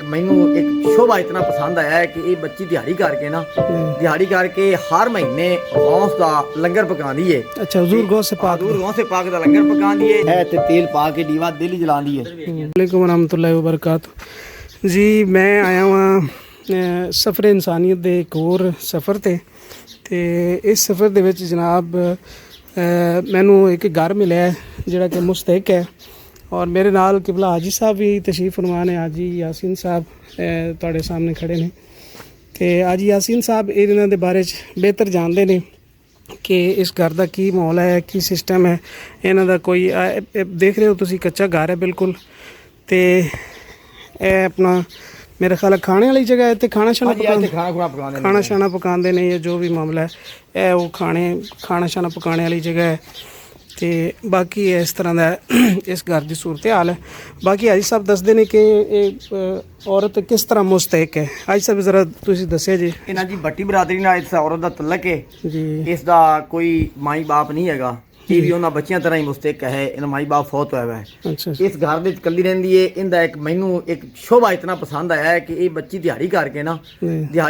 ਮੈਨੂੰ ਇੱਕ ਸ਼ੋਭਾ ਇਤਨਾ ਪਸੰਦ ਆਇਆ ਹੈ ਕਿ ਇਹ ਬੱਚੀ ਦਿਹਾੜੀ ਕਰਕੇ ਹਰ ਮਹੀਨੇ ਗੌਸ ਦਾ ਲੰਗਰ ਪਕਾਉਂਦੀ ਏ। अच्छा हजूर गौ से पाक ਹਜ਼ੂਰ ਗੌਸ ਪਾਕ ਦਾ ਲੰਗਰ ਪਕਾਉਂਦੀ ਏ ਹੈ ਤੇ ਤੇਲ ਪਾ ਕੇ ਦੀਵਾ ਦਿੱਲੀ ਜਲਾਉਂਦੀ ਏ। वालेकुम रहमतुल्लाहि व बरकातुहू जी। मैं आया हुआ सफ़र इंसानियत ਦੇ ਇੱਕ ਹੋਰ ਸਫ਼ਰ ਤੇ ਇਸ ਸਫ਼ਰ ਦੇ ਵਿੱਚ ਜਨਾਬ ਮੈਨੂੰ ਇੱਕ ਘਰ ਮਿਲਿਆ ਜਿਹੜਾ ਕਿ ਮੁਸਤਹਿਕ ਹੈ ਔਰ ਮੇਰੇ ਨਾਲ ਕਿਬਲਾ ਹਾਜੀ ਸਾਹਿਬ ਵੀ ਤਸ਼ਰੀਫ ਫਰਮਾ ਨੇ। ਹਾਜੀ ਯਾਸੀਨ ਸਾਹਿਬ ਤੁਹਾਡੇ ਸਾਹਮਣੇ ਖੜੇ ਨੇ ਤੇ ਹਾਜੀ ਯਾਸੀਨ ਸਾਹਿਬ ਇਹਨਾਂ ਦੇ ਬਾਰੇ 'ਚ ਬਿਹਤਰ ਜਾਣਦੇ ਨੇ ਕਿ ਇਸ ਘਰ ਦਾ ਕੀ ਮਾਹੌਲ ਹੈ, ਕੀ ਸਿਸਟਮ ਹੈ ਇਹਨਾਂ ਦਾ। ਕੋਈ ਦੇਖ ਰਹੇ ਹੋ ਤੁਸੀਂ ਕੱਚਾ ਘਰ ਹੈ ਬਿਲਕੁਲ ਤੇ ਇਹ ਆਪਣਾ मेरे ख्याल खाने वाली जगह है तो खाना शाना पकाते ने या जो भी मामला है वो खाना शाना पकाने वाली जगह है तो बाकी इस तरह का इस घर की सूरत हाल है। बाकी हाजी साहब दसते ने कि औरत किस तरह मुस्तहिक है। हाजी साहब जरा तुसीं दस्सिया जी। ਇਹਨਾਂ ਦੀ ਬੱਟੀ ਬਰਾਦਰੀ ਨਾਲ ਇਸ ਔਰਤ ਦਾ ਤਲਕ ਹੈ जी। ਇਸ ਦਾ ਕੋਈ ਮਾਈ ਬਾਪ ਨਹੀਂ ਹੈਗਾ। ਇਹ ਵੀ ਉਹਨਾਂ ਬੱਚਿਆਂ ਤਰ੍ਹਾਂ ਹੀ ਮੁਸਤਹਿਕ ਹੈ। ਇਹਨਾਂ ਮਾਈ ਬਾਪ ਫੌਤ ਹੋਇਆ ਹੈ। अच्छा ਇਸ ਘਰ ਦੇ ਵਿੱਚ ਇਕੱਲੀ ਰਹਿੰਦੀ ਏ। ਇਹਦਾ ਮੈਨੂੰ ਇੱਕ ਸ਼ੋਭਾ ਇਤਨਾ ਪਸੰਦ ਆਇਆ ਹੈ ਕਿ ਇਹ ਬੱਚੀ ਦਿਹਾੜੀ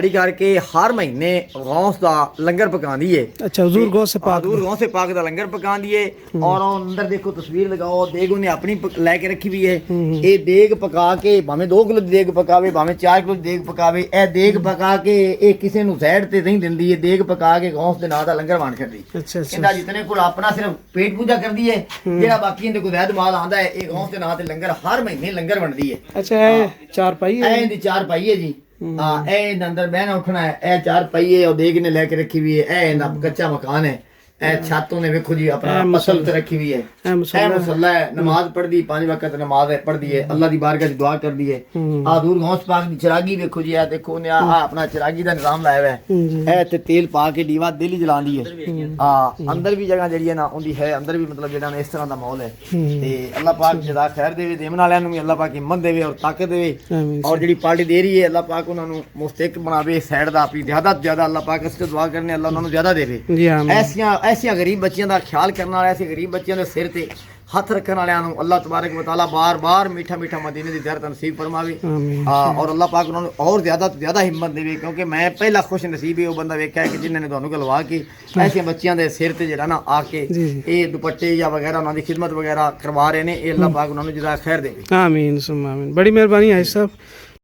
ਕਰਕੇ ਹਰ ਮਹੀਨੇ ਗੌਸ ਦਾ ਲੰਗਰ ਪਕਾਉਂਦੀ ਏ। अच्छा हजूर गौ से पाक ਹਜ਼ੂਰ ਗੌਸ ਪਾਕ ਦਾ ਲੰਗਰ ਪਕਾਉਂਦੀ ਏ। ਔਰ ਉਹ ਅੰਦਰ ਦੇਖੋ ਤਸਵੀਰ ਲਗਾਓ, ਦੇਗ ਉਹਨੇ ਆਪਣੀ ਲੈ ਕੇ ਰੱਖੀ ਵੀ ਹੈ। ਇਹ ਦੇਗ ਪਕਾ ਕੇ ਭਾਵੇਂ 2 ਕਿਲੋ ਦੀ ਦੇਗ ਪਕਾਵੇ ਭਾਵੇਂ 4 ਕਿਲੋ ਦੀ ਦੇਗ ਪਕਾਵੇ, ਇਹ ਦੇਗ ਪਕਾ ਕੇ ਇਹ ਕਿਸੇ ਨੂੰ ਸਾਈਡ ਤੇ ਨਹੀਂ ਦਿੰਦੀ। ਇਹ ਦੇਗ ਪਕਾ ਕੇ ਗੌਸ ਦੇ ਨਾਂ ਦਾ ਲੰਗਰ ਵੰਡ ਛੱਡਦੀ। अच्छा ਇਹਦਾ ਜਿਤਨੇ ਕੋਲ ਆਪਣਾ ਸਿਰਫ पेट पूजा कर दी है, जेड़ा बाकी इनदे कोई वैद माल आंदा है, एक गौस दे नां ते लंगर हर महीने लंगर बनदी है। अच्छा है चार पाई है ए दी 4 पाई है जी। हां ए अंदर बहना उठना है, ए 4 पाई है और देग ने लेके रखी हुई है। ए ना कच्चा मकान है, ए छातों ने देखो जी अपना फसल ते रखी हुई है। ए मुसल्ला है, नमाज पढ़दी 5 वक्त नमाज है पढ़दी है, अल्लाह दी बारगाह दी दुआ करदी है। आ दूर गौस पाक दी चिरागी देखो जी, आ देखो ने आ अपना चिरागी दा निजाम लाया हुआ है। ए ते तेल पा के दीवा दिली जलांदी है। हां अंदर भी जगह जेड़ी है ना उंदी है, अंदर भी मतलब जेड़ा इस तरह दा माहौल है ते अल्लाह पाक जज़ा खैर देवे, देवन वालियां नु भी अल्लाह पाक हिम्मत देवे और ताकत देवे। और जेड़ी पार्टी दे रही है अल्लाह पाक उन्हां नु मुस्तहिक बनावे साइड दा अपनी ज्यादा से ज्यादा। अल्लाह पाक इससे दुआ करने अल्लाह उन्हां नु ज्यादा देवे। जी आमीन। ऐसियां गरीब बच्चियां दा ख्याल करने वाले, ऐसे गरीब बच्चियां दे सिर ते हथ रखने वाले अल्लाह तबारक व तआला बार बार मीठा मीठा मदीने दी ज़ियारत नसीब फरमावे। और अल्लाह पाक उन्होंने और ज़्यादा तो ज़्यादा हिम्मत देवे, क्योंकि मैं पहला खुश नसीब है वो बंदा वेख्या है कि जिन्होंने तुहानू गलवा के ऐसे बच्चियां दे सिर ते जेड़ा ना आके ये दुपट्टे या वगैरह उन्होंने खिदमत वगैरह करवा रहे हैं। ये अल्लाह पाक उन्होंने जज़ा खैर देवे। आमीन सुम्मा आमीन। बड़ी मेहरबानी हाजी साहब।